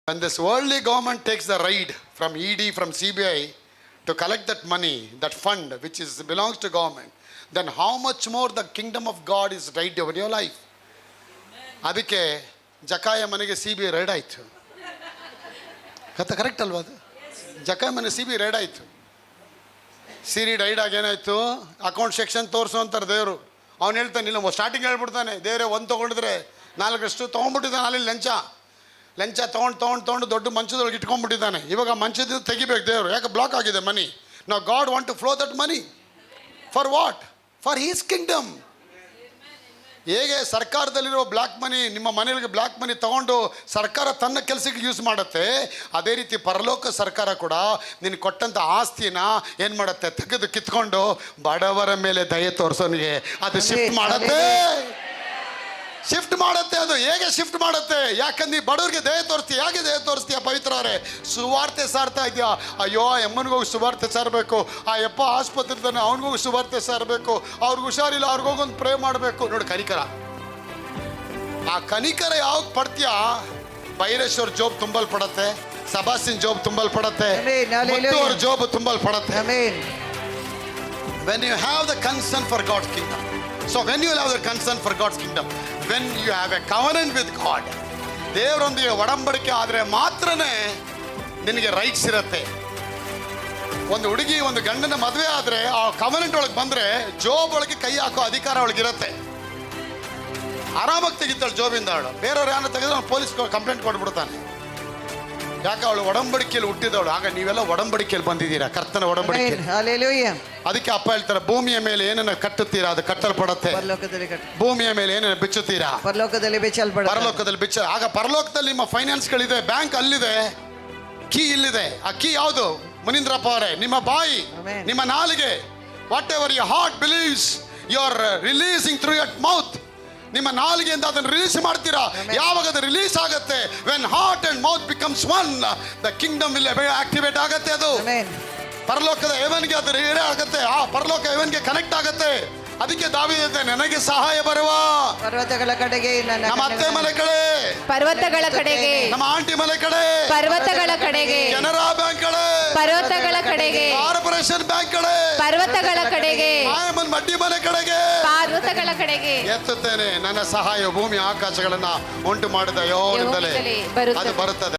When this worldly government takes the ride from ED, from CBI to collect that money, that fund which belongs to government, then how much more the kingdom of God is right over your life. ಅದಕ್ಕೆ ಜಕಾಯ ಮನೆಗೆ CBI ride ಆಯಿತು. Correct ಅಲ್ವಾ ಅದು? ಜಕಾಯ ಮನೆ CBI ride ಆಯಿತು. ಸಿರಿ ride ಆಗಿ ಏನಾಯಿತು, account section ತೋರಿಸು ಅಂತಾರೆ ದೇವರು. ಅವ್ನು ಹೇಳ್ತಾನೆ, ಇಲ್ಲ ಸ್ಟಾರ್ಟಿಂಗ್ ಹೇಳ್ಬಿಡ್ತಾನೆ, ದೇವರೇ ಒಂದು ತೊಗೊಂಡಿದ್ರೆ 4 ತೊಗೊಂಡ್ಬಿಟ್ಟಿದ್ದಾನೆ ಅಲ್ಲಿ ಲಂಚ ತೊಗೊಂಡು ದೊಡ್ಡ ಮಂಚದೊಳಗೆ ಇಟ್ಕೊಂಡ್ಬಿಟ್ಟಿದ್ದಾನೆ. ಇವಾಗ ಮಂಚದ ತೆಗಿಬೇಕು ದೇವರು, ಯಾಕೆ ಬ್ಲಾಕ್ ಆಗಿದೆ ಮನಿ. ನಾವು god want to flow that money for what? For his kingdom. ಹೇಗೆ ಸರ್ಕಾರದಲ್ಲಿರೋ ಬ್ಲ್ಯಾಕ್ ಮನಿ, ನಿಮ್ಮ ಮನೆಗಳಿಗೆ ಬ್ಲ್ಯಾಕ್ ಮನಿ ತಗೊಂಡು ಸರ್ಕಾರ ತನ್ನ ಕೆಲಸಕ್ಕೆ ಯೂಸ್ ಮಾಡುತ್ತೆ, ಅದೇ ರೀತಿ ಪರಲೋಕ ಸರ್ಕಾರ ಕೂಡ ನಿನಗೆ ಕೊಟ್ಟಂಥ ಆಸ್ತಿನ ಏನು ಮಾಡುತ್ತೆ, ತೆಗೆದು ಕಿತ್ಕೊಂಡು ಬಡವರ ಮೇಲೆ ದಯೆ ತೋರಿಸೋನಿಗೆ ಅದು ಶಿಫ್ಟ್ ಮಾಡುತ್ತೆ. ಅದು ಹೇಗೆ ಶಿಫ್ಟ್ ಮಾಡುತ್ತೆ? ಯಾಕಂದ್ರೆ ಬಡವರಿಗೆ ದಯೆ ತೋರಿಸ್ತೀಯ. ಯಾಕೆ ದಯೆ ತೋರಿಸ್ತೀಯ? ಪವಿತ್ರರೇ, ಸುವಾರ್ತೆ ಸಾರ್ತಾ ಇದೆಯಾ? ಅಯ್ಯೋ ಎಮ್ಮನಿಗೋಗಿ ಸುವಾರ್ತೆ ಸಾರಬೇಕು, ಆ ಯಪ್ಪ ಆಸ್ಪತ್ರೆ ಇದ್ದಾನೆ ಅವ್ನಿಗೋಗಿ ಸುವಾರ್ತೆ ಸಾರಬೇಕು, ಅವ್ರಿಗೆ ಹುಷಾರಿಲ್ಲ ಅವ್ರಿಗೋಗೊಂದು ಪ್ರೇ ಮಾಡಬೇಕು. ನೋಡಿ ಕನಿಕರ, ಆ ಕನಿಕರ ಯಾವಾಗ ಪಡ್ತೀಯ? ಬೈರೇಶ್ವರ್ ಜೋಬ್ ತುಂಬಲ್ಪಡತ್ತೆ, ಸಬಾಸಿನ್ ಜೋಬ್ ತುಂಬಲ್ಪಡತ್ತೆ, ಅವ್ರ ಜೋಬ್ ತುಂಬಲ್ಪಡತ್ತೆ. When you have the concern for God's kingdom, so when you have the concern for God's kingdom, when you have a covenant with God, ದೇವರೊಂದಿಗೆ ಒಡಂಬಡಿಕೆ ಆದರೆ ಮಾತ್ರನೇ ನಿನಗೆ ರೈಟ್ಸ್ ಇರುತ್ತೆ. ಒಂದು ಹುಡುಗಿ ಒಂದು ಗಂಡನ ಮದುವೆ ಆದರೆ ಆ ಕವನೆಂಟ್ ಒಳಗೆ ಬಂದರೆ ಜೋಬ್ ಒಳಗೆ ಕೈ ಹಾಕೋ ಅಧಿಕಾರ ಒಳಗಿರುತ್ತೆ. ಆರಾಮಾಗಿ ತೆಗಿತಾಳೆ ಜೋಬಿಂದ ಅವಳು. ಬೇರೆಯವ್ರು ಯಾರು ತೆಗೆದ್ರೆ ಅವ್ನು ಪೊಲೀಸ್ ಕಂಪ್ಲೇಂಟ್ ಕೊಟ್ಬಿಡ್ತಾನೆ. ಯಾಕೆ? ಅವಳು ಒಡಂಬಡಿಕೆಯಲ್ಲಿ ಹುಟ್ಟಿದವಳು. ಆಗ ನೀವೆಲ್ಲ ಒಡಂಬಡಿಕೆಯಲ್ಲಿ ಬಂದಿದ್ದೀರಾ, ಕರ್ತನ ಒಡಂಬಡಿಕೆ. ಅದಕ್ಕೆ ಅಪ್ಪ ಹೇಳ್ತಾರೆ, ಭೂಮಿಯ ಮೇಲೆ ಏನನ್ನ ಕಟ್ಟುತ್ತೀರಾ ಅದು ಕಟ್ಟಲ್ಪಡುತ್ತೆ, ಭೂಮಿಯ ಮೇಲೆ ಏನನ್ನ ಬಿಚ್ಚುತ್ತೀರಾ ಪರಲೋಕದಲ್ಲಿ ಬಿಚ್ಚ. ಆಗ ಪರಲೋಕದಲ್ಲಿ ನಿಮ್ಮ ಫೈನಾನ್ಸ್ಗಳಿದೆ, ಬ್ಯಾಂಕ್ ಅಲ್ಲಿದೆ, ಕೀ ಇಲ್ಲಿದೆ. ಆ ಕೀ ಯಾವುದು? ಮುನೀಂದ್ರಪ್ಪ ಅವರೇ, ನಿಮ್ಮ ಬಾಯಿ, ನಿಮ್ಮ ನಾಲಿಗೆ. Whatever your heart believes, you are releasing through your mouth. ನಿಮ್ಮ ನಾಲಿಗೆಯಿಂದ ಅದನ್ನು ರಿಲೀಸ್ ಮಾಡ್ತೀರಾ. ಯಾವಾಗ ಅದು ರಿಲೀಸ್ ಆಗುತ್ತೆ, when heart and mouth becomes one, the kingdom will activate ಆಗುತ್ತೆ. ಅದು ಪರಲೋಕದ ಹೆವನ್ಗೆ ಅದು ರೇಡೇ ಆಗುತ್ತೆ, ಆ ಪರಲೋಕ ಹೆವನ್ಗೆ ಕನೆಕ್ಟ್ ಆಗುತ್ತೆ. ಅದಕ್ಕೆ ದಾವೀದ, ನನಗೆ ಸಹಾಯ ಬರುವ ಪರ್ವತಗಳ ಕಡೆಗೆ, ನಮ್ಮ ಅತ್ತೆ ಮನೆ ಕಡೆ ಪರ್ವತಗಳ ಕಡೆಗೆ, ನಮ್ಮ ಆಂಟಿ ಮನೆ ಕಡೆ ಪರ್ವತಗಳ ಕಡೆಗೆ, ಕೆನರಾ ಬ್ಯಾಂಕ್ ಕಡೆ ಪರ್ವತಗಳ ಕಡೆಗೆ, ಕಾರ್ಪೊರೇಷನ್ ಬ್ಯಾಂಕ್ ಕಡೆ, ಪರ್ವತಗಳ ಕಡೆಗೆ, ಮಡ್ಡಿ ಮನೆ ಕಡೆಗೆ, ಪರ್ವತಗಳ ಕಡೆಗೆ ಎತ್ತುತ್ತೇನೆ. ನನ್ನ ಸಹಾಯ ಭೂಮಿ ಆಕಾಶಗಳನ್ನ ಉಂಟು ಮಾಡಿದ ಯೆಹೋವನಿಂದಲೇ ಅದು ಬರುತ್ತದೆ.